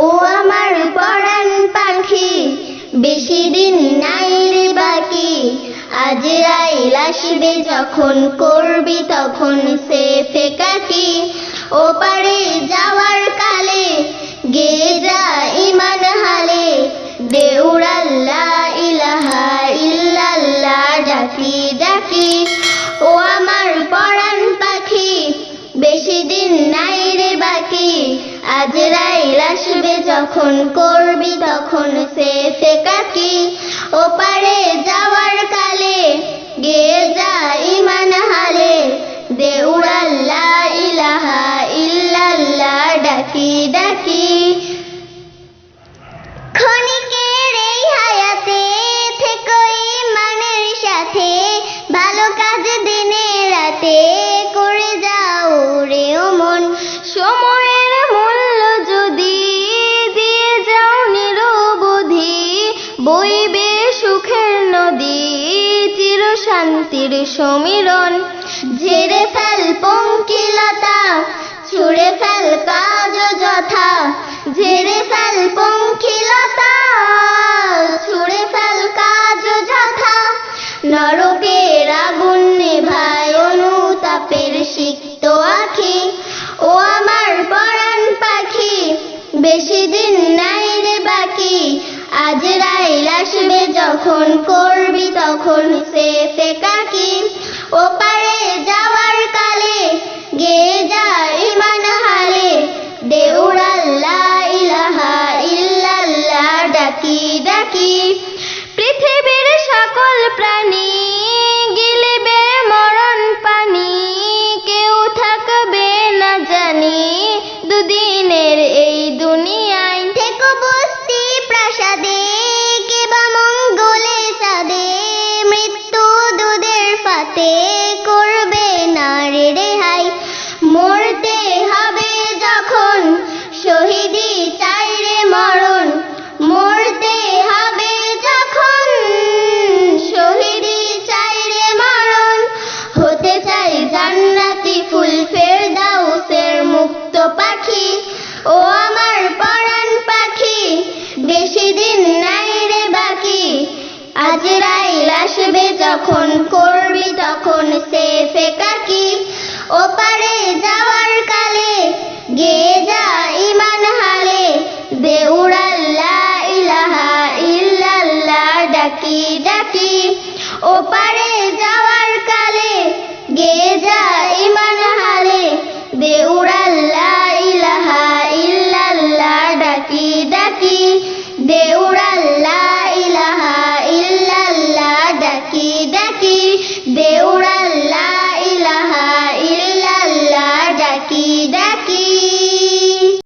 ও আমার পরাণ পাখি, বেশি দিন নাই রে বাকি। আজরাইল আসবে যখন, করবি তখন সে ফেকাকি। ওপারে যাওয়ার কালে গেয়ে যা ঈমান হালে, দেউড়া লা ইলাহা ইল্লাল্লাহ ডাকি ডাকি। ও আমার পরাণ পাখি, বেশি দিন নাই রে বাকি। আজরাইল আসবে যখন, করবি তখন সে ফেকাকি। ওপারে যাওয়ার কালে গেয়ে যা ঈমান হালে, দেউড়া লা ইলাহা ইল্লাল্লাহ ডাকি ডাকি। ক্ষণিকের এই হায়াতে থেকো ঈমানের সাথে, ভালো কাজ দিনে রাতে করে যাও রে ও মন। সময়ের মূল্য যদি দিয়ে যাও নিরবধি, বইবে সুখের নদী, চির শান্তির সমীরণ। ঝেড়ে ফেল পঙ্কিলতা, ছুঁড়ে ফেল কাজ যথা। ঝেড়ে ফেল পঙ্কিলতা, ছুঁড়ে ফেল কাজ যথা। নরকের আগুন নেভায় অনুতাপের সিক্ত আখি। ও আমার পরাণ পাখি, বেশি দিন নাই রে বাকি। আজরাইল আসবে যখন, করবি তখন সে ফেকাকি। ওপারে যাওয়ার কালে গেয়ে যা ঈমান হালে, দেউড়া লা ইলাহা ইল্লাল্লাহ ডাকি ডাকি। পৃথিবীর সকল প্রাণী গিলিবে মরণ পানি, কেউ থাকবে না জানি দুদিনের এই দুনিয়ায়। থেকো বস্তি প্রাসাদে, কেবা মঙ্গলে চাঁদে, মৃত্যু দুধের ফাতে করবে না রে রেহাই। মরতে হবে যখন, শহীদি চাই রে মরণ। মরতে হবে যখন, শহীদি চাই রে মরণ। হতে চাই জান্নাতি ফুল, ফেরদাউসের মুক্ত পাখি। ও আমার পরাণ পাখি, বেশি দিন নাই রে বাকি। আজরাইল আসবে যখন, করবি তখন সে ফেকাকি। ওপারে যাওয়ার কালে গেয়ে যা ঈমান হালে, দেউড়া লা ইলাহা ইল্লাল্লাহ ডাকি ডাকি। ওপারে যাওয়ার কালে গেয়ে যা ঈমান হালে, দেউড়া লা ইলাহা ইল্লাল্লাহ ডাকি ডাকি। দেউড়া